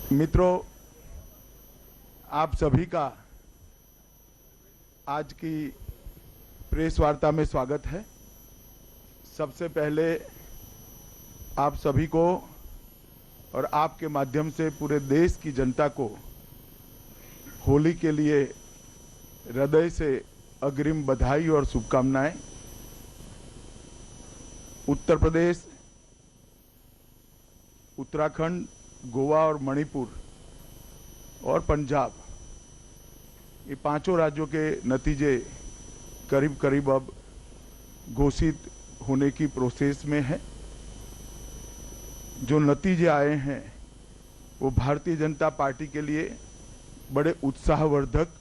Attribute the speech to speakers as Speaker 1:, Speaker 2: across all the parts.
Speaker 1: मित्रों, आप सभी का आज की प्रेस वार्ता में स्वागत है। सबसे पहले आप सभी को और आपके माध्यम से पूरे देश की जनता को होली के लिए हृदय से अग्रिम बधाई और शुभकामनाएं। उत्तर प्रदेश, उत्तराखंड, गोवा और मणिपुर और पंजाब, ये पांचों राज्यों के नतीजे करीब करीब अब घोषित होने की प्रोसेस में है। जो नतीजे आए हैं वो भारतीय जनता पार्टी के लिए बड़े उत्साहवर्धक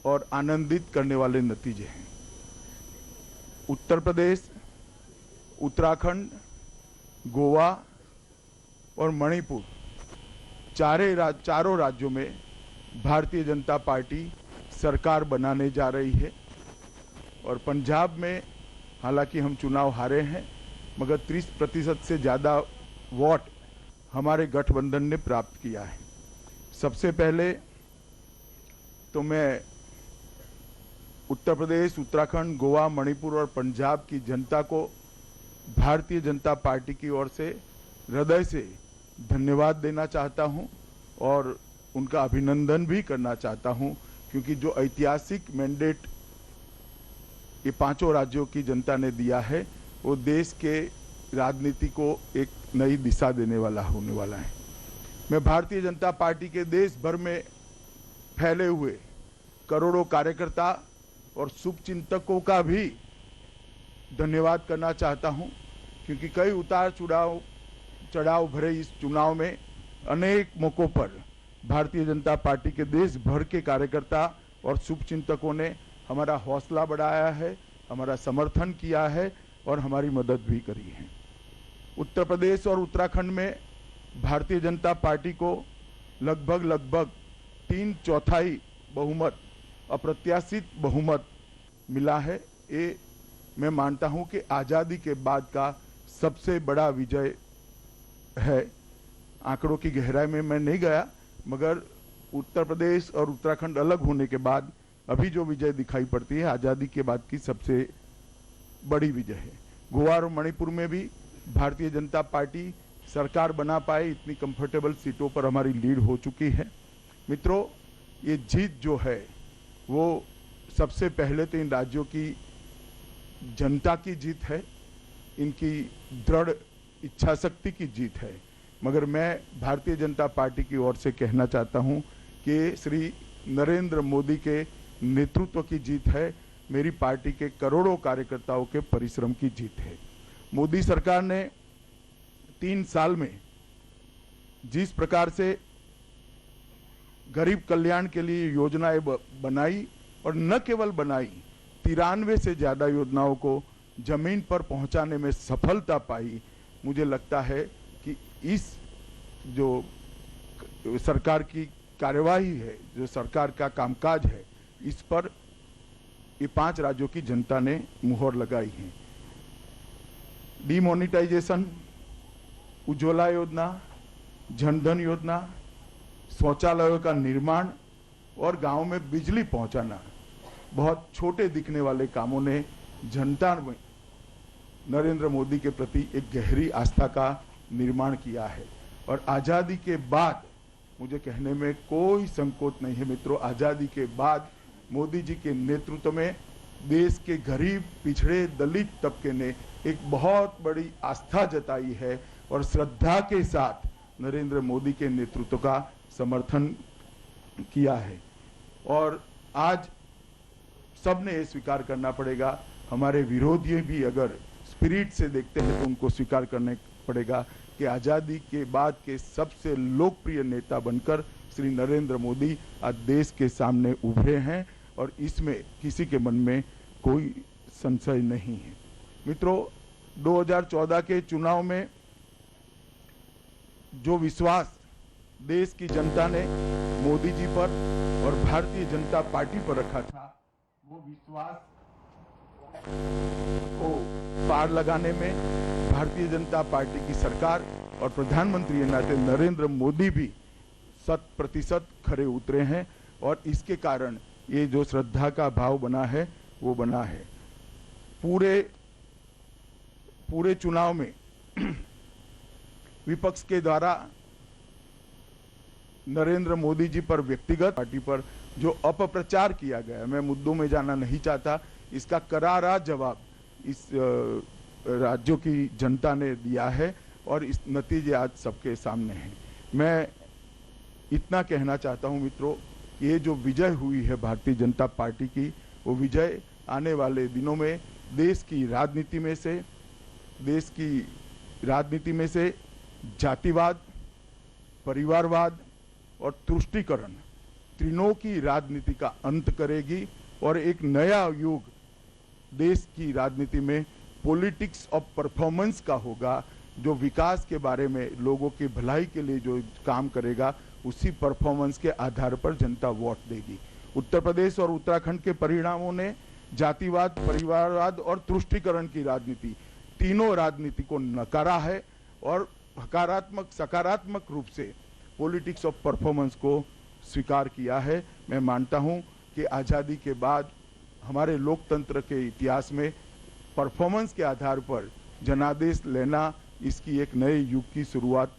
Speaker 1: और आनंदित करने वाले नतीजे हैं। उत्तर प्रदेश, उत्तराखंड, गोवा और मणिपुर चारों राज्यों में भारतीय जनता पार्टी सरकार बनाने जा रही है। और पंजाब में हालांकि हम चुनाव हारे हैं, मगर 30% से ज़्यादा वोट हमारे गठबंधन ने प्राप्त किया है। सबसे पहले तो मैं उत्तर प्रदेश, उत्तराखंड, गोवा, मणिपुर और पंजाब की जनता को भारतीय जनता पार्टी की ओर से हृदय से धन्यवाद देना चाहता हूं और उनका अभिनंदन भी करना चाहता हूं, क्योंकि जो ऐतिहासिक मैंडेट ये पांचों राज्यों की जनता ने दिया है वो देश के राजनीति को एक नई दिशा देने वाला होने वाला है। मैं भारतीय जनता पार्टी के देश भर में फैले हुए करोड़ों कार्यकर्ता और शुभचिंतकों का भी धन्यवाद करना चाहता हूं, क्योंकि कई उतार चढ़ाव भरे इस चुनाव में अनेक मौकों पर भारतीय जनता पार्टी के देश भर के कार्यकर्ता और शुभचिंतकों ने हमारा हौसला बढ़ाया है, हमारा समर्थन किया है और हमारी मदद भी करी है। उत्तर प्रदेश और उत्तराखंड में भारतीय जनता पार्टी को लगभग 3/4 बहुमत, अप्रत्याशित बहुमत मिला है। ये मैं मानता हूं कि आज़ादी के बाद का सबसे बड़ा विजय है। आंकड़ों की गहराई में मैं नहीं गया, मगर उत्तर प्रदेश और उत्तराखंड अलग होने के बाद अभी जो विजय दिखाई पड़ती है आज़ादी के बाद की सबसे बड़ी विजय है। गोवा और मणिपुर में भी भारतीय जनता पार्टी सरकार बना पाए, इतनी कंफर्टेबल सीटों पर हमारी लीड हो चुकी है। मित्रों, ये जीत जो है वो सबसे पहले तो इन राज्यों की जनता की जीत है, इनकी दृढ़ इच्छा शक्ति की जीत है। मगर मैं भारतीय जनता पार्टी की ओर से कहना चाहता हूं कि श्री नरेंद्र मोदी के नेतृत्व की जीत है, मेरी पार्टी के करोड़ों कार्यकर्ताओं के परिश्रम की जीत है। मोदी सरकार ने 3 साल में जिस प्रकार से गरीब कल्याण के लिए योजनाएं बनाई और न केवल बनाई, 93 से ज्यादा योजनाओं को जमीन पर पहुंचाने में सफलता पाई, मुझे लगता है कि इस जो सरकार की कार्यवाही है, जो सरकार का कामकाज है, इस पर ये 5 राज्यों की जनता ने मुहर लगाई है। डीमोनेटाइजेशन, उज्ज्वला योजना, जनधन योजना, शौचालयों का निर्माण और गांव में बिजली पहुंचाना, बहुत छोटे दिखने वाले कामों ने जनता में नरेंद्र मोदी के प्रति एक गहरी आस्था का निर्माण किया है। और आज़ादी के बाद मुझे कहने में कोई संकोच नहीं है मित्रों, आज़ादी के बाद मोदी जी के नेतृत्व में देश के गरीब, पिछड़े, दलित तबके ने एक बहुत बड़ी आस्था जताई है और श्रद्धा के साथ नरेंद्र मोदी के नेतृत्व का समर्थन किया है। और आज सबने ये स्वीकार करना पड़ेगा, हमारे विरोधी भी अगर स्पिरिट से देखते हैं तो उनको स्वीकार करने पड़ेगा कि आज़ादी के बाद के सबसे लोकप्रिय नेता बनकर श्री नरेंद्र मोदी आज देश के सामने उभरे हैं और इसमें किसी के मन में कोई संशय नहीं है। मित्रों, 2014 के चुनाव में जो विश्वास देश की जनता ने मोदी जी पर और भारतीय जनता पार्टी पर रखा था, वो विश्वास को पार लगाने में भारतीय जनता पार्टी की सरकार और प्रधानमंत्री नाते नरेंद्र मोदी भी 100% खरे उतरे हैं और इसके कारण ये जो श्रद्धा का भाव बना है वो बना है। पूरे चुनाव में विपक्ष के द्वारा नरेंद्र मोदी जी पर व्यक्तिगत पार्टी पर जो अपप्रचार किया गया, मैं मुद्दों में जाना नहीं चाहता, इसका करारा जवाब इस राज्यों की जनता ने दिया है और इस नतीजे आज सबके सामने हैं। मैं इतना कहना चाहता हूं मित्रों, ये जो विजय हुई है भारतीय जनता पार्टी की, वो विजय आने वाले दिनों में देश की राजनीति में से जातिवाद, परिवारवाद और तुष्टीकरण तीनों की राजनीति का अंत करेगी और एक नया युग देश की राजनीति में पॉलिटिक्स ऑफ परफॉर्मेंस का होगा, जो विकास के बारे में लोगों की भलाई के लिए जो काम करेगा उसी परफॉर्मेंस के आधार पर जनता वोट देगी। उत्तर प्रदेश और उत्तराखंड के परिणामों ने जातिवाद, परिवारवाद और तुष्टीकरण की राजनीति, तीनों राजनीति को नकारा है और सकारात्मक रूप से पॉलिटिक्स ऑफ परफॉर्मेंस को स्वीकार किया है। मैं मानता हूं कि आज़ादी के बाद हमारे लोकतंत्र के इतिहास में परफॉर्मेंस के आधार पर जनादेश लेना, इसकी एक नए युग की शुरुआत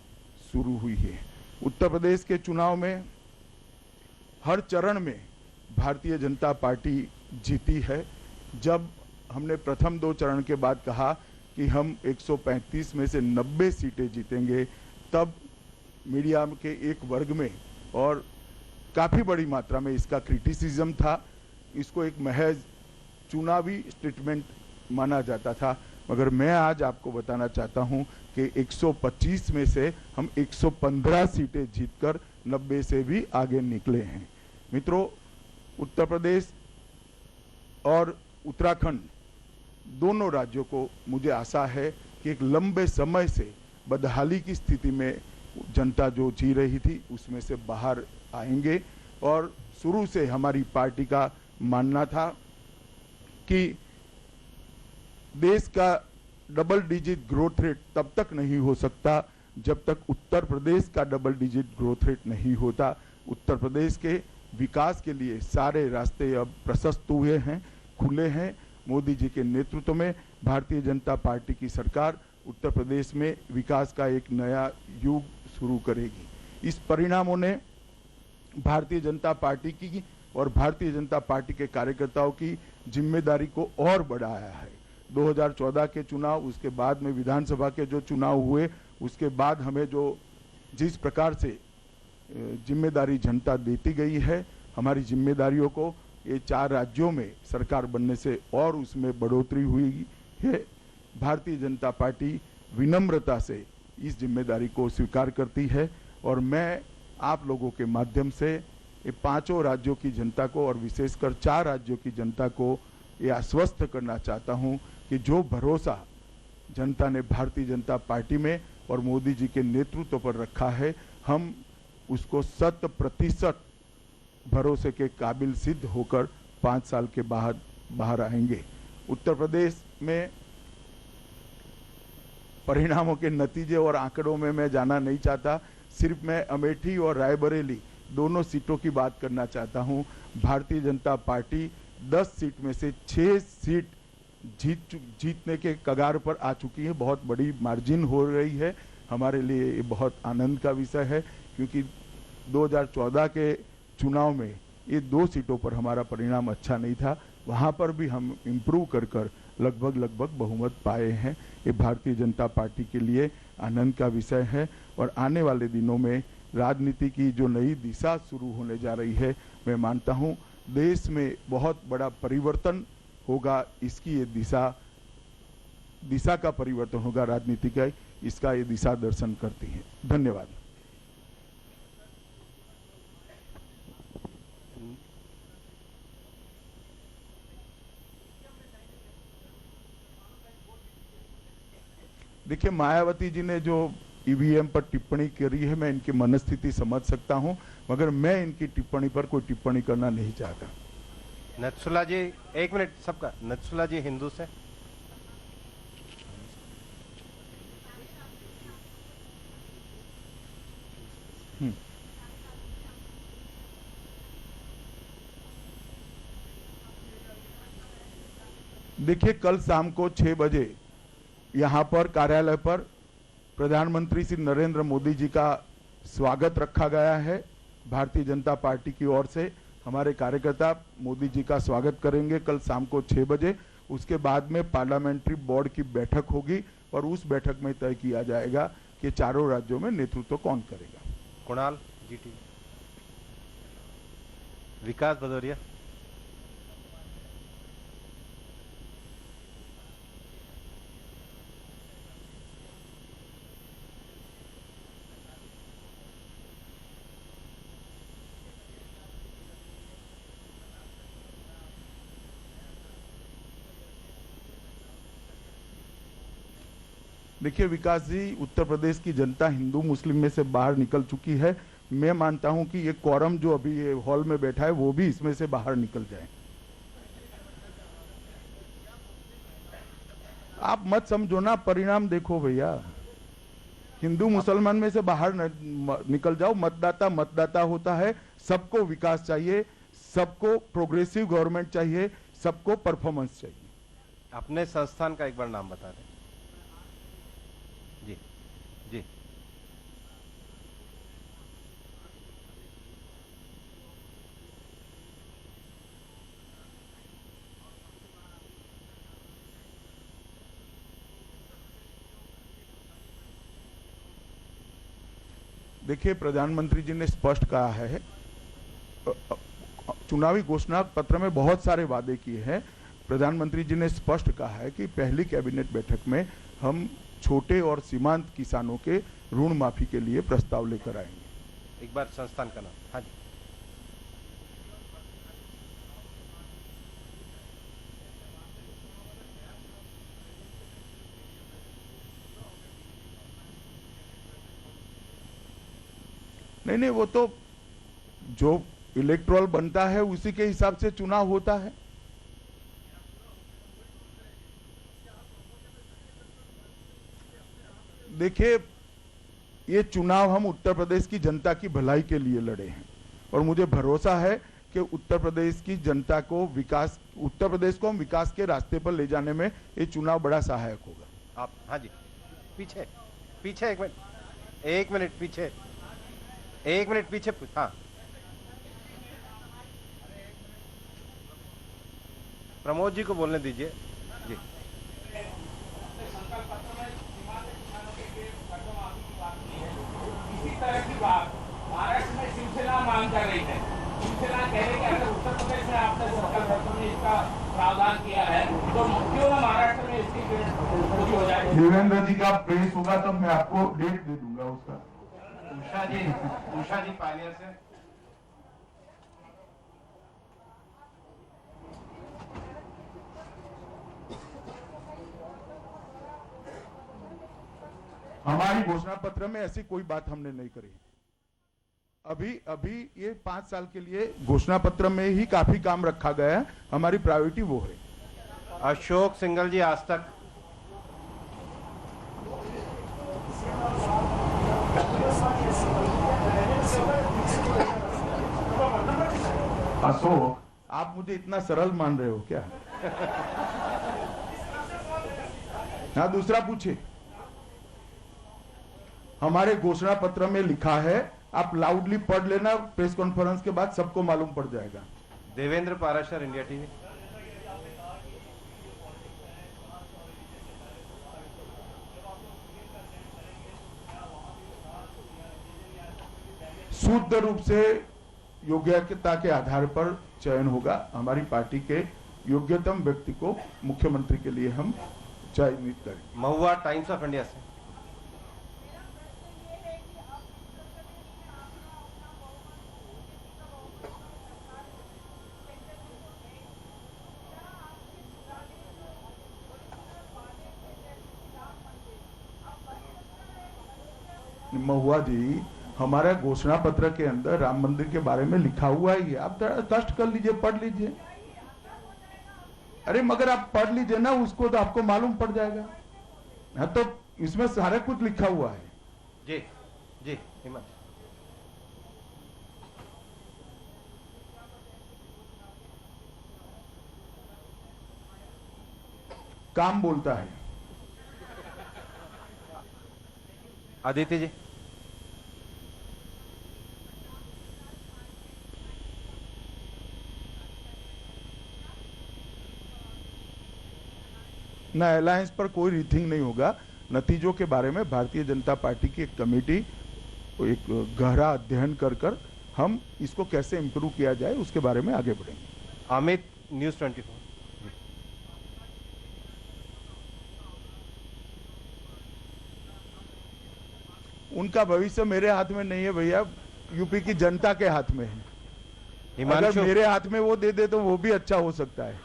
Speaker 1: शुरू हुई है। उत्तर प्रदेश के चुनाव में हर चरण में भारतीय जनता पार्टी जीती है। जब हमने प्रथम 2 चरण के बाद कहा कि हम 135 में से 90 सीटें जीतेंगे, तब मीडिया के एक वर्ग में और काफ़ी बड़ी मात्रा में इसका क्रिटिसिज्म था। इसको एक महज चुनावी स्टेटमेंट माना जाता था, मगर मैं आज आपको बताना चाहता हूं कि 125 में से हम 115 सीटें जीतकर 90 से भी आगे निकले हैं। मित्रों, उत्तर प्रदेश और उत्तराखंड दोनों राज्यों को मुझे आशा है कि एक लंबे समय से बदहाली की स्थिति में जनता जो जी रही थी उसमें से बाहर आएंगे। और शुरू से हमारी पार्टी का मानना था कि देश का डबल डिजिट ग्रोथ रेट तब तक नहीं हो सकता जब तक उत्तर प्रदेश का डबल डिजिट ग्रोथ रेट नहीं होता। उत्तर प्रदेश के विकास के लिए सारे रास्ते अब प्रशस्त हुए हैं, खुले हैं। मोदी जी के नेतृत्व में भारतीय जनता पार्टी की सरकार उत्तर प्रदेश में विकास का एक नया युग शुरू करेगी। इस परिणामों ने भारतीय जनता पार्टी की और भारतीय जनता पार्टी के कार्यकर्ताओं की जिम्मेदारी को और बढ़ाया है। 2014 के चुनाव, उसके बाद में विधानसभा के जो चुनाव हुए, उसके बाद हमें जो जिस प्रकार से जिम्मेदारी जनता देती गई है, हमारी जिम्मेदारियों को ये 4 राज्यों में सरकार बनने से और उसमें बढ़ोतरी हुई है। भारतीय जनता पार्टी विनम्रता से इस जिम्मेदारी को स्वीकार करती है और मैं आप लोगों के माध्यम से ये 5 राज्यों की जनता को और विशेषकर 4 राज्यों की जनता को ये आश्वस्त करना चाहता हूं कि जो भरोसा जनता ने भारतीय जनता पार्टी में और मोदी जी के नेतृत्व पर रखा है, हम उसको 100% भरोसे के काबिल सिद्ध होकर 5 साल के बाद बाहर आएंगे। उत्तर प्रदेश में परिणामों के नतीजे और आंकड़ों में मैं जाना नहीं चाहता, सिर्फ मैं अमेठी और रायबरेली दोनों सीटों की बात करना चाहता हूं। भारतीय जनता पार्टी 10 सीट में से 6 सीट जीतने के कगार पर आ चुकी है। बहुत बड़ी मार्जिन हो रही है, हमारे लिए ये बहुत आनंद का विषय है, क्योंकि 2014 के चुनाव में ये 2 सीटों पर हमारा परिणाम अच्छा नहीं था, वहां पर भी हम इम्प्रूव कर लगभग बहुमत पाए हैं। ये भारतीय जनता पार्टी के लिए आनंद का विषय है और आने वाले दिनों में राजनीति की जो नई दिशा शुरू होने जा रही है, मैं मानता हूं देश में बहुत बड़ा परिवर्तन होगा। इसकी ये दिशा का परिवर्तन होगा राजनीति का, इसका ये दिशा दर्शन करती है। धन्यवाद। देखिए, मायावती जी ने जो ईवीएम पर टिप्पणी करी है, मैं इनकी मनस्थिति समझ सकता हूं, मगर मैं इनकी टिप्पणी पर कोई टिप्पणी करना नहीं चाहता।
Speaker 2: नथुला जी, 1 मिनट सबका। नथुला जी हिंदू से।
Speaker 1: देखिए, कल शाम को 6 बजे यहाँ पर कार्यालय पर प्रधानमंत्री श्री नरेंद्र मोदी जी का स्वागत रखा गया है। भारतीय जनता पार्टी की ओर से हमारे कार्यकर्ता मोदी जी का स्वागत करेंगे कल शाम को 6 बजे। उसके बाद में पार्लियामेंट्री बोर्ड की बैठक होगी और उस बैठक में तय किया जाएगा कि चारों राज्यों में नेतृत्व कौन करेगा।
Speaker 2: कुणाल जीटी, विकास भदौरिया।
Speaker 1: देखिए विकास जी, उत्तर प्रदेश की जनता हिंदू मुस्लिम में से बाहर निकल चुकी है। मैं मानता हूं कि ये quorum जो अभी ये हॉल में बैठा है वो भी इसमें से बाहर निकल जाए। आप मत समझो ना, परिणाम देखो भैया। हिंदू मुसलमान में से बाहर निकल जाओ। मतदाता मतदाता होता है। सबको विकास चाहिए, सबको प्रोग्रेसिव गवर्नमेंट चाहिए, सबको परफॉर्मेंस चाहिए।
Speaker 2: अपने संस्थान का एक बार नाम बता दें। जी जी।
Speaker 1: देखिए, प्रधानमंत्री जी ने स्पष्ट कहा है, चुनावी घोषणा पत्र में बहुत सारे वादे किए हैं। प्रधानमंत्री जी ने स्पष्ट कहा है कि पहली कैबिनेट बैठक में हम छोटे और सीमांत किसानों के ऋण माफी के लिए प्रस्ताव लेकर आएंगे।
Speaker 2: एक बार संस्थान का नाम। हाँ जी।
Speaker 1: नहीं नहीं, वो तो जो इलेक्टोरल बनता है उसी के हिसाब से चुनाव होता है। देखिए, ये चुनाव हम उत्तर प्रदेश की जनता की भलाई के लिए लड़े हैं और मुझे भरोसा है कि उत्तर प्रदेश की जनता को उत्तर प्रदेश को हम विकास के रास्ते पर ले जाने में ये चुनाव बड़ा सहायक होगा।
Speaker 2: आप हाँ जी, पीछे पीछे 1 मिनट, 1 मिनट पीछे, 1 मिनट पीछे। हाँ, प्रमोद जी को बोलने दीजिए जी।
Speaker 3: इसी तरह की बात महाराष्ट्र में शिवसेना मांग कर रही है। शिवसेना कह रही है अगर उत्तर प्रदेश में आपने संकल्प पत्र में इसका प्रावधान किया है तो क्यों ना महाराष्ट्र में इसकी पूरी हो जाए।
Speaker 1: देवेंद्र जी का प्रेस होगा तो मैं आपको डेट दे दूंगा उसका।
Speaker 2: उषा जी पानिया से।
Speaker 1: हमारी घोषणा पत्र में ऐसी कोई बात हमने नहीं करी। अभी ये 5 साल के लिए घोषणा पत्र में ही काफी काम रखा गया है। हमारी प्रायोरिटी वो है।
Speaker 2: अशोक सिंगल जी, आज तक।
Speaker 1: अशोक, आप मुझे इतना सरल मान रहे हो क्या? हाँ, दूसरा पूछे। हमारे घोषणा पत्र में लिखा है, आप लाउडली पढ़ लेना, प्रेस कॉन्फ्रेंस के बाद सबको मालूम पड़ जाएगा।
Speaker 2: Devendra Parashar, India TV.
Speaker 1: शुद्ध रूप से योग्यता के आधार पर चयन होगा। हमारी पार्टी के योग्यतम व्यक्ति को मुख्यमंत्री के लिए हम चयनित करेंगे।
Speaker 2: महुआ, टाइम्स ऑफ इंडिया से।
Speaker 1: महुआ जी, हमारा घोषणा पत्र के अंदर राम मंदिर के बारे में लिखा हुआ ही है। आप कष्ट कर लीजिए, पढ़ लीजिए। अरे मगर आप पढ़ लीजिए ना उसको, तो आपको मालूम पड़ जाएगा। हाँ, तो इसमें सारा कुछ लिखा हुआ है।
Speaker 2: जी जी, हिम्मत।
Speaker 1: काम बोलता है।
Speaker 2: आदित्य जी,
Speaker 1: ना अलायंस पर कोई रीथिंग नहीं होगा। नतीजों के बारे में भारतीय जनता पार्टी की एक कमेटी एक गहरा अध्ययन कर हम इसको कैसे इंप्रूव किया जाए उसके बारे में आगे बढ़ेंगे।
Speaker 2: अमित, न्यूज़ 24।
Speaker 1: उनका भविष्य मेरे हाथ में नहीं है भैया, यूपी की जनता के हाथ में है। अगर
Speaker 2: हिमांशु,
Speaker 1: मेरे हाथ में वो दे दे तो वो भी अच्छा हो सकता है।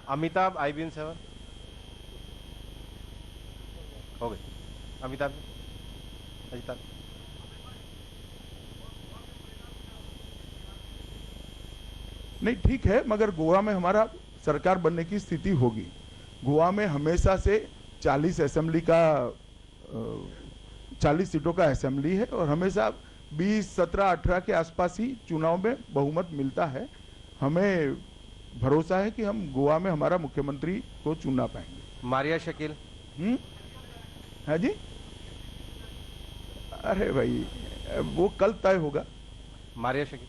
Speaker 2: अमिताभ, IBN 7 हो गए। अमिताभ, अजिताभ,
Speaker 1: नहीं ठीक है, मगर गोवा में हमारा सरकार बनने की स्थिति होगी। गोवा में हमेशा से 40 असेंबली का 40 सीटों का असेंबली है और हमेशा 20, 17, 18 के आसपास ही चुनाव में बहुमत मिलता है। हमें भरोसा है कि हम गोवा में हमारा मुख्यमंत्री को चुनना पाएंगे।
Speaker 2: मारिया शकील,
Speaker 1: है जी। अरे भाई वो कल तय होगा।
Speaker 2: मारिया शकील,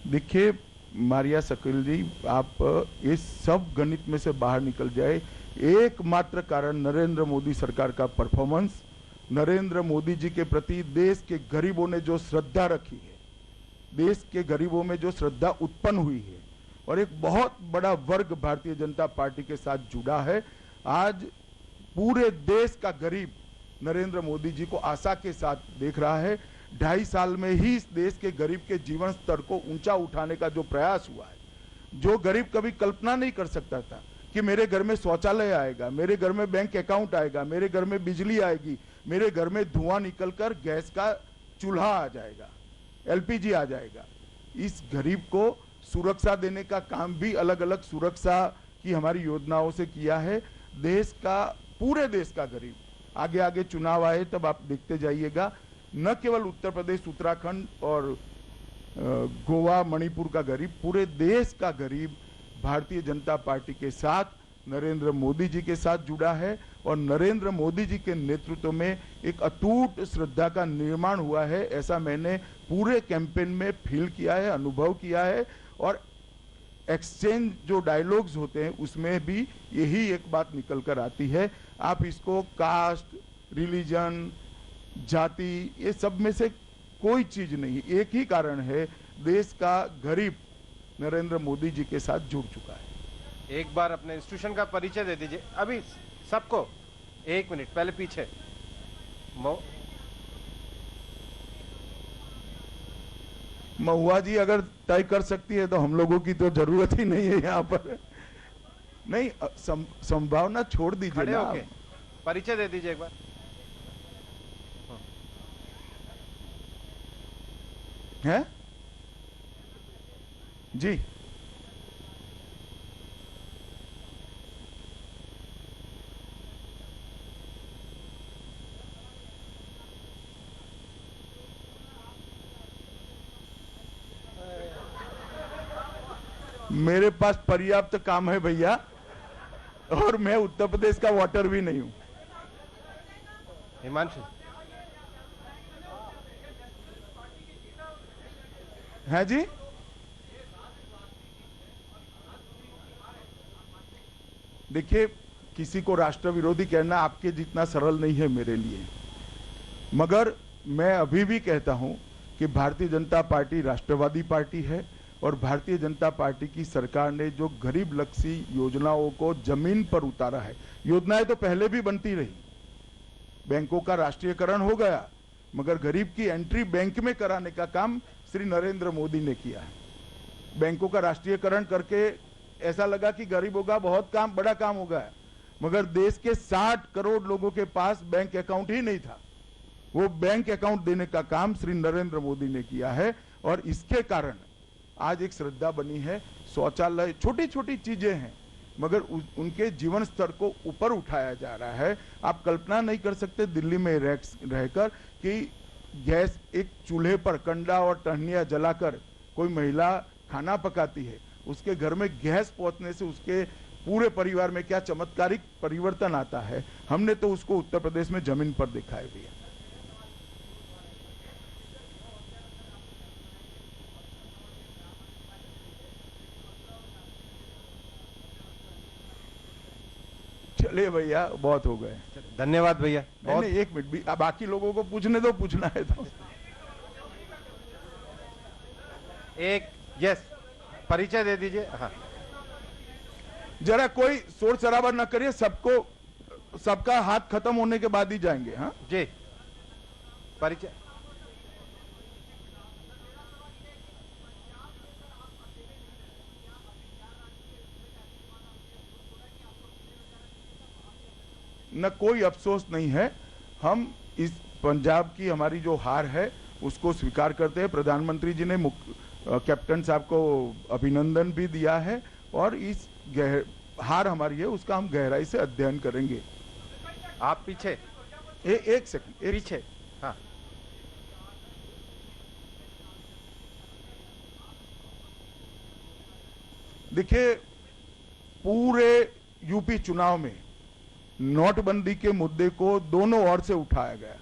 Speaker 1: देखिए मारिया शकील जी, आप इस सब गणित में से बाहर निकल जाए। एकमात्र कारण नरेंद्र मोदी सरकार का परफॉर्मेंस, नरेंद्र मोदी जी के प्रति देश के गरीबों ने जो श्रद्धा रखी है, देश के गरीबों में जो श्रद्धा उत्पन्न हुई है और एक बहुत बड़ा वर्ग भारतीय जनता पार्टी के साथ जुड़ा है। आज पूरे देश का गरीब नरेंद्र मोदी जी को आशा के साथ देख रहा है। 2.5 साल में ही इस देश के गरीब के जीवन स्तर को ऊंचा उठाने का जो प्रयास हुआ है, जो गरीब कभी कल्पना नहीं कर सकता था कि मेरे घर में शौचालय आएगा, मेरे घर में बैंक अकाउंट आएगा, मेरे घर में बिजली आएगी, मेरे घर में धुआं निकलकर गैस का चूल्हा आ जाएगा, LPG आ जाएगा। इस गरीब को सुरक्षा देने का काम भी अलग अलग सुरक्षा की हमारी योजनाओं से किया है। देश का, पूरे देश का गरीब, आगे आगे चुनाव आए तब आप देखते जाइएगा, न केवल उत्तर प्रदेश, उत्तराखंड और गोवा, मणिपुर का गरीब, पूरे देश का गरीब भारतीय जनता पार्टी के साथ, नरेंद्र मोदी जी के साथ जुड़ा है और नरेंद्र मोदी जी के नेतृत्व में एक अटूट श्रद्धा का निर्माण हुआ है। ऐसा मैंने पूरे कैंपेन में फील किया है, अनुभव किया है और एक्सचेंज जो डायलॉग्स होते हैं उसमें भी यही एक बात निकल कर आती है। आप इसको कास्ट, रिलीजन, जाति, ये सब में से कोई चीज नहीं, एक ही कारण है, देश का गरीब नरेंद्र मोदी जी के साथ जुड़ चुका है।
Speaker 2: एक बार अपने इंस्टीट्यूशन का परिचय दे दीजिए अभी सबको। 1 मिनट पहले पीछे
Speaker 1: महुआ जी अगर तय कर सकती है तो हम लोगों की तो जरूरत ही नहीं है यहाँ पर। नहीं, संभावना छोड़ दीजिए
Speaker 2: खड़े
Speaker 1: ना।
Speaker 2: होके परिचय दे दीजिए एक बार।
Speaker 1: है जी, मेरे पास पर्याप्त काम है भैया और मैं उत्तर प्रदेश का वोटर भी नहीं हूं।
Speaker 2: हिमांशु,
Speaker 1: है जी। देखिए, किसी को राष्ट्र विरोधी कहना आपके जितना सरल नहीं है मेरे लिए, मगर मैं अभी भी कहता हूं कि भारतीय जनता पार्टी राष्ट्रवादी पार्टी है और भारतीय जनता पार्टी की सरकार ने जो गरीब लक्षी योजनाओं को जमीन पर उतारा है, योजनाएं तो पहले भी बनती रही, बैंकों का राष्ट्रीयकरण हो गया, मगर गरीब की एंट्री बैंक में कराने का काम श्री नरेंद्र मोदी ने किया है। बैंकों का राष्ट्रीयकरण करके ऐसा लगा कि गरीबों का बहुत काम, बड़ा काम हो गया, मगर देश के 60 करोड़ लोगों के पास बैंक अकाउंट ही नहीं था। वो बैंक अकाउंट देने का काम श्री नरेंद्र मोदी ने किया है और इसके कारण आज एक श्रद्धा बनी है। शौचालय, छोटी छोटी चीजें हैं, मगर उनके जीवन स्तर को ऊपर उठाया जा रहा है। आप कल्पना नहीं कर सकते दिल्ली में रहकर कि गैस एक चूल्हे पर कंडा और टहनियाँ जलाकर कोई महिला खाना पकाती है, उसके घर में गैस पहुंचने से उसके पूरे परिवार में क्या चमत्कारिक परिवर्तन आता है। हमने तो उसको उत्तर प्रदेश में जमीन पर देखा है भैया। चलिए भैया, बहुत हो गए।
Speaker 2: धन्यवाद भैया। बहुत
Speaker 1: नहीं, 1 मिनट भी, बाकी लोगों को पूछने दो, पूछना है तो।
Speaker 2: एक यस परिचय दे दीजिए। हाँ
Speaker 1: जरा कोई शोर शराबा न करिए, सबका हाथ खत्म होने के बाद ही जाएंगे। हाँ
Speaker 2: जी, परिचय।
Speaker 1: न कोई अफसोस नहीं है। हम इस पंजाब की हमारी जो हार है उसको स्वीकार करते हैं। प्रधानमंत्री जी ने कैप्टन साहब को अभिनंदन भी दिया है और इस हार हमारी है उसका हम गहराई से अध्ययन करेंगे।
Speaker 2: आप पीछे
Speaker 1: एक सेकंड,
Speaker 2: पीछे। हाँ
Speaker 1: देखिए, पूरे यूपी चुनाव में नोटबंदी के मुद्दे को दोनों ओर से उठाया गया।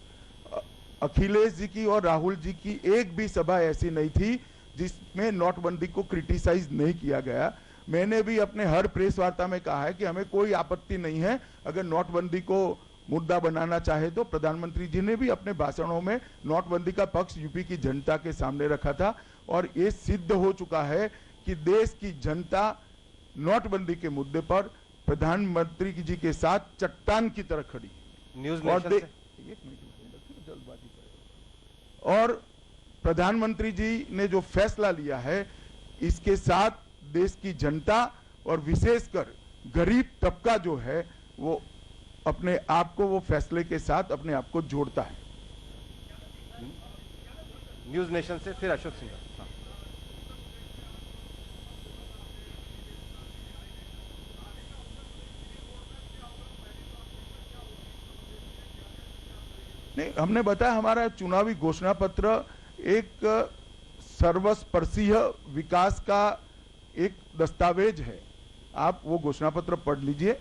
Speaker 1: अखिलेश जी की और राहुल जी की एक भी सभा ऐसी नहीं थी जिसमें नोटबंदी को क्रिटिसाइज नहीं किया गया। मैंने भी अपने हर प्रेस वार्ता में कहा है कि हमें कोई आपत्ति नहीं है अगर नोटबंदी को मुद्दा बनाना चाहे तो। प्रधानमंत्री जी ने भी अपने भाषणों में नोटबंदी का पक्ष यूपी की जनता के सामने रखा था और ये सिद्ध हो चुका है कि देश की जनता नोटबंदी के मुद्दे पर प्रधानमंत्री जी के साथ चट्टान की तरह खड़ी।
Speaker 2: न्यूज़ नेशन से।
Speaker 1: और प्रधानमंत्री जी ने जो फैसला लिया है इसके साथ देश की जनता और विशेषकर गरीब तबका जो है वो अपने आप को वो फैसले के साथ अपने आप को जोड़ता है।
Speaker 2: न्यूज़ नेशन से फिर अशोक सिंह। हाँ।
Speaker 1: नहीं, हमने बताया हमारा चुनावी घोषणा पत्र एक सर्वस्पर्शीय विकास का एक दस्तावेज है। आप वो घोषणा पत्र पढ़ लीजिए।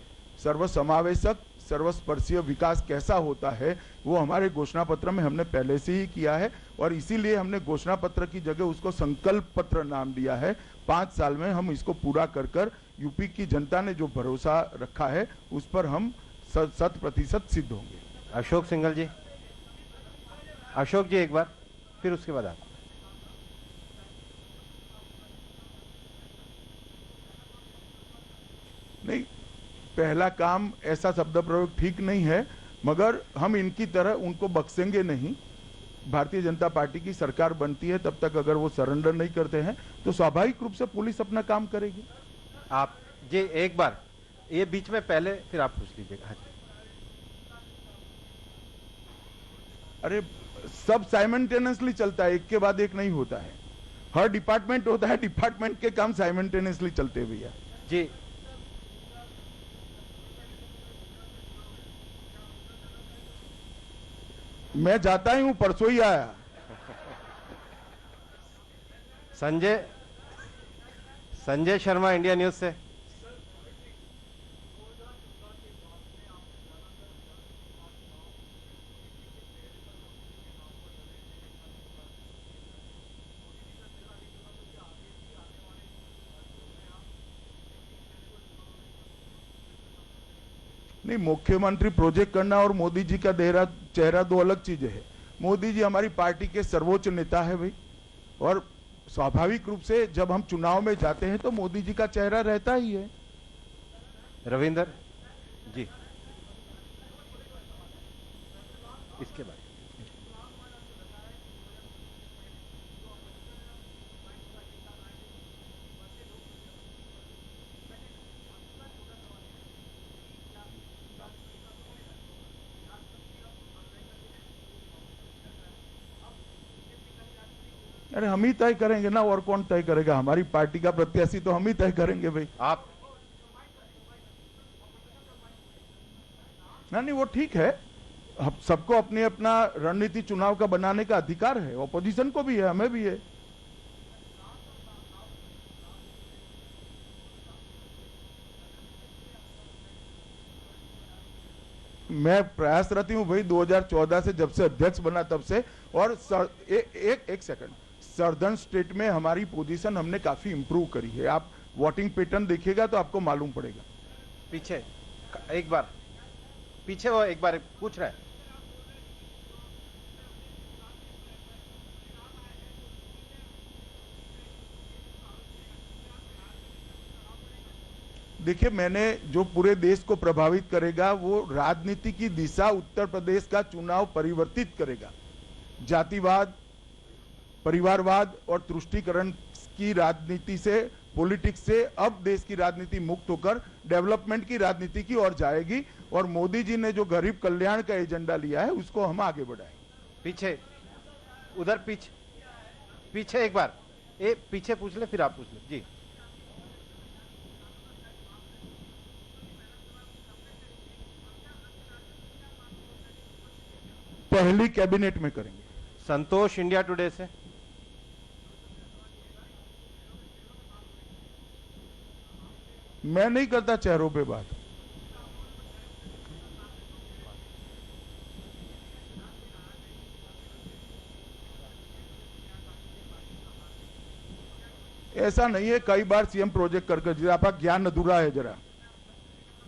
Speaker 1: सर्वसमावेशक सर्वस्पर्शीय विकास कैसा होता है वो हमारे घोषणा पत्र में हमने पहले से ही किया है और इसीलिए हमने घोषणा पत्र की जगह उसको संकल्प पत्र नाम दिया है। 5 साल में हम इसको पूरा कर यूपी की जनता ने जो भरोसा रखा है उस पर हम 100% सिद्ध होंगे।
Speaker 2: अशोक सिंघल जी। अशोक जी एक बार, फिर उसके बाद आप।
Speaker 1: नहीं, पहला काम ऐसा शब्द प्रयोग ठीक नहीं है मगर हम इनकी तरह उनको बख्शेंगे नहीं। भारतीय जनता पार्टी की सरकार बनती है तब तक अगर वो सरेंडर नहीं करते हैं तो स्वाभाविक रूप से पुलिस अपना काम करेगी।
Speaker 2: आप जी एक बार, ये बीच में पहले फिर आप पूछ लीजिएगा। हाँ जी।
Speaker 1: अरे सब साइमल्टेनियसली चलता है, एक के बाद एक नहीं होता है। हर डिपार्टमेंट होता है, डिपार्टमेंट के काम साइमल्टेनियसली चलते हैं भैया
Speaker 2: जी।
Speaker 1: मैं जाता ही हूं, परसों ही आया।
Speaker 2: संजय शर्मा, इंडिया न्यूज से।
Speaker 1: नहीं, मुख्यमंत्री प्रोजेक्ट करना और मोदी जी का चेहरा दो अलग चीजें है। मोदी जी हमारी पार्टी के सर्वोच्च नेता है भाई और स्वाभाविक रूप से जब हम चुनाव में जाते हैं तो मोदी जी का चेहरा रहता ही है।
Speaker 2: रविंदर जी इसके बाद।
Speaker 1: अरे हम ही तय करेंगे ना, और कौन तय करेगा? हमारी पार्टी का प्रत्याशी तो हम ही तय करेंगे भाई।
Speaker 2: आप
Speaker 1: ना नहीं, वो ठीक है, हम सबको अपनी अपना रणनीति चुनाव का बनाने का अधिकार है, ऑपोजिशन को भी है, हमें भी है। मैं प्रयासरत हूं भाई 2014 से, जब से अध्यक्ष बना तब से। और एक सेकंड, सर्दर्न स्टेट में हमारी पोजीशन हमने काफी इंप्रूव करी है। आप वोटिंग पैटर्न देखिएगा तो आपको मालूम पड़ेगा।
Speaker 2: पीछे एक बार पीछे, वो एक बार पूछ रहा है।
Speaker 1: देखिए, मैंने जो पूरे देश को प्रभावित करेगा वो राजनीति की दिशा उत्तर प्रदेश का चुनाव परिवर्तित करेगा। जातिवाद, परिवारवाद और तुष्टीकरण की राजनीति से, पॉलिटिक्स से अब देश की राजनीति मुक्त होकर डेवलपमेंट की राजनीति की ओर जाएगी। और मोदी जी ने जो गरीब कल्याण का एजेंडा लिया है उसको हम आगे बढ़ाएंगे।
Speaker 2: पीछे, उधर पीछे एक बार, पीछे पूछ ले, फिर आप पूछ ले जी।
Speaker 1: पहली कैबिनेट में करेंगे।
Speaker 2: संतोष, इंडिया टुडे से।
Speaker 1: मैं नहीं करता चेहरों पे बात। ऐसा नहीं है, कई बार सीएम प्रोजेक्ट करके आपका ज्ञान अधूरा है जरा।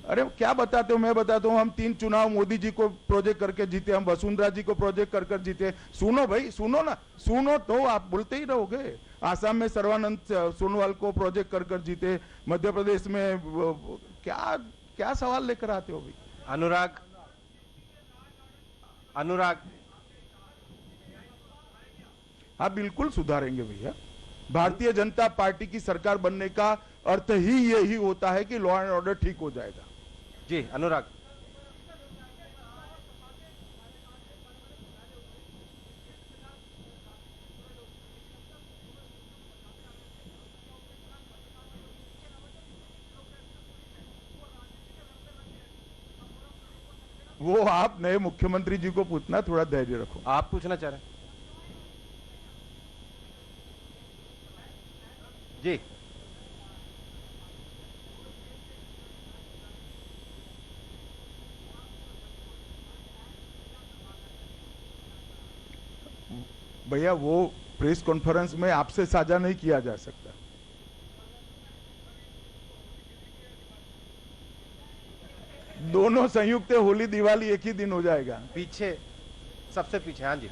Speaker 1: अरे क्या बताते हो, मैं बताता हूँ। हम 3 चुनाव मोदी जी को प्रोजेक्ट करके जीते, हम वसुंधरा जी को प्रोजेक्ट कर जीते। सुनो भाई, सुनो ना, सुनो तो आप बोलते ही रहोगे। आसाम में सर्वानंद सोनोवाल को प्रोजेक्ट कर जीते, मध्य प्रदेश में क्या क्या सवाल लेकर आते हो भाई।
Speaker 2: अनुराग,
Speaker 1: हाँ बिल्कुल सुधारेंगे भैया। भारतीय जनता पार्टी की सरकार बनने का अर्थ ही यही होता है कि लॉ एंड ऑर्डर ठीक हो जाएगा।
Speaker 2: जी अनुराग।
Speaker 1: वो आप नए मुख्यमंत्री जी को पूछना, थोड़ा धैर्य रखो।
Speaker 2: आप पूछना चाह रहे हैं जी।
Speaker 1: भैया वो प्रेस कॉन्फ्रेंस में आपसे साझा नहीं किया जा सकता। दोनों संयुक्त होली दिवाली एक ही दिन हो जाएगा।
Speaker 2: पीछे, सबसे पीछे, हाँ जी।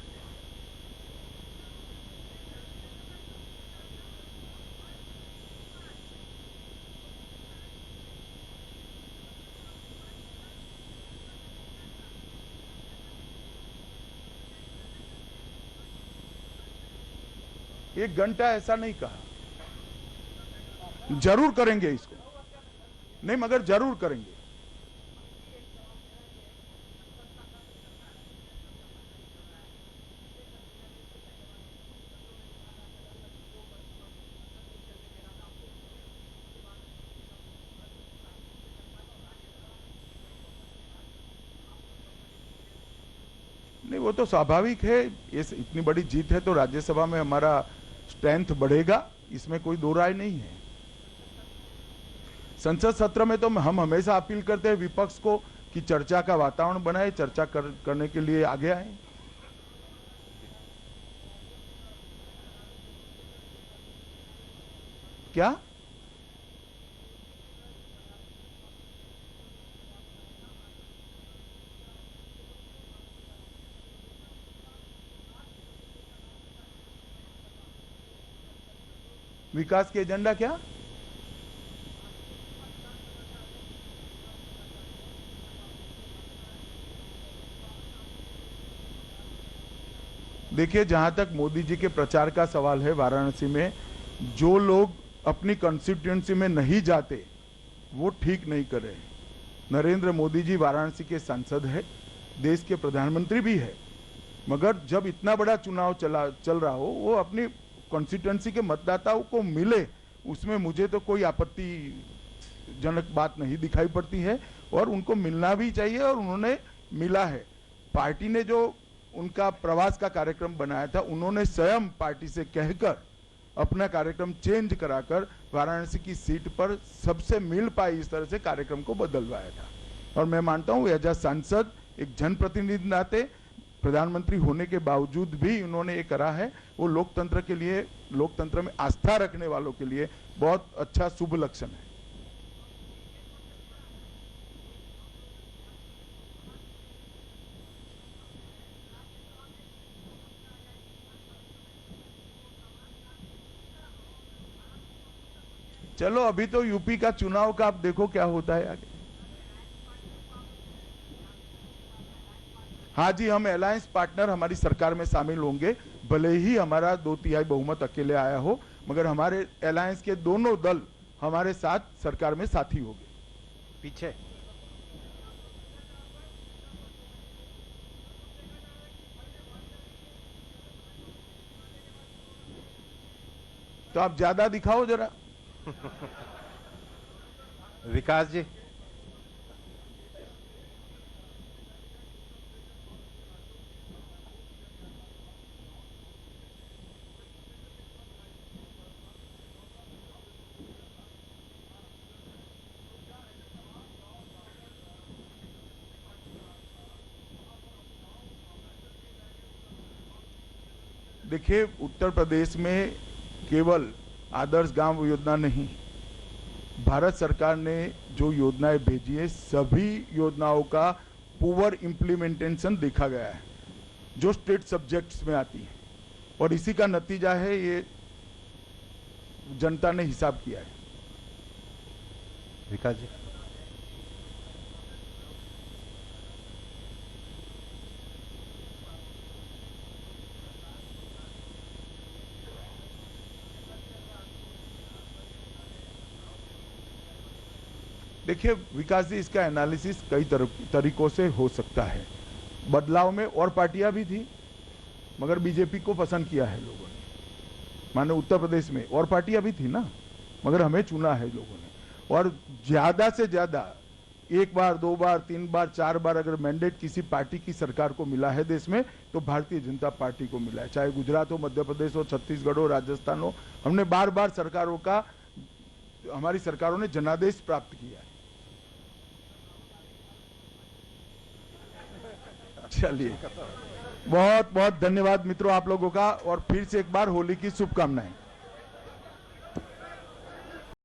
Speaker 1: एक घंटा ऐसा नहीं कहा, जरूर करेंगे इसको, नहीं मगर जरूर करेंगे। नहीं वो तो स्वाभाविक है, ये इतनी बड़ी जीत है तो राज्यसभा में हमारा स्ट्रेंथ बढ़ेगा, इसमें कोई दो राय नहीं है। संसद सत्र में तो हम हमेशा अपील करते हैं विपक्ष को कि चर्चा का वातावरण बनाए, चर्चा करने के लिए आगे आए। क्या विकास के एजेंडा? क्या देखिए, जहां तक मोदी जी के प्रचार का सवाल है, वाराणसी में जो लोग अपनी कॉन्स्टिट्यूएंसी में नहीं जाते वो ठीक नहीं कर रहे। नरेंद्र मोदी जी वाराणसी के सांसद है, देश के प्रधानमंत्री भी है, मगर जब इतना बड़ा चुनाव चल रहा हो, वो अपनी कॉन्स्टिट्यूएंसी के मतदाताओं को मिले, उसमें मुझे तो कोई आपत्ति संतोषजनक बात नहीं दिखाई पड़ती है और उनको मिलना भी चाहिए और उन्होंने मिला है। पार्टी ने जो उनका प्रवास का कार्यक्रम बनाया था, उन्होंने स्वयं पार्टी से कहकर अपना कार्यक्रम चेंज कराकर वाराणसी की सीट पर सबसे मिल पाए इस तरह से कार्यक्रम को बदलवाया था। और मैं मानता हूं एज अ सांसद, एक जनप्रतिनिधि नाते, प्रधानमंत्री होने के बावजूद भी उन्होंने ये करा है, वो लोकतंत्र के लिए, लोकतंत्र में आस्था रखने वालों के लिए बहुत अच्छा शुभ लक्षण है। चलो अभी तो यूपी का चुनाव का आप देखो क्या होता है आगे। हाँ जी, हम अलायंस पार्टनर हमारी सरकार में शामिल होंगे, भले ही हमारा 2/3 बहुमत अकेले आया हो, मगर हमारे अलायंस के दोनों दल हमारे साथ सरकार में साथी होंगे।
Speaker 2: पीछे
Speaker 1: तो आप ज्यादा दिखाओ जरा।
Speaker 2: विकास जी,
Speaker 1: देखिए, उत्तर प्रदेश में केवल आदर्श गांव योजना नहीं, भारत सरकार ने जो योजनाएं भेजी है, सभी योजनाओं का पुअर इम्प्लीमेंटेशन देखा गया है, जो स्टेट सब्जेक्ट्स में आती है, और इसी का नतीजा है, ये जनता ने हिसाब किया है।
Speaker 2: विकास जी,
Speaker 1: देखिए विकास जी, इसका एनालिसिस कई तरीकों से हो सकता है। बदलाव में और पार्टियां भी थी, मगर बीजेपी को पसंद किया है लोगों ने। माने उत्तर प्रदेश में और पार्टियां भी थी ना, मगर हमें चुना है लोगों ने। और ज्यादा से ज्यादा 1 बार, 2 बार, 3 बार, 4 बार अगर मैंडेट किसी पार्टी की सरकार को मिला है देश में, तो भारतीय जनता पार्टी को मिला है। चाहे गुजरात हो, मध्य प्रदेश हो, छत्तीसगढ़ हो, राजस्थान हो, हमने बार बार सरकारों का, हमारी सरकारों ने जनादेश प्राप्त किया है। चलिए, बहुत बहुत धन्यवाद मित्रों आप लोगों का, और फिर से एक बार होली की शुभकामनाएं।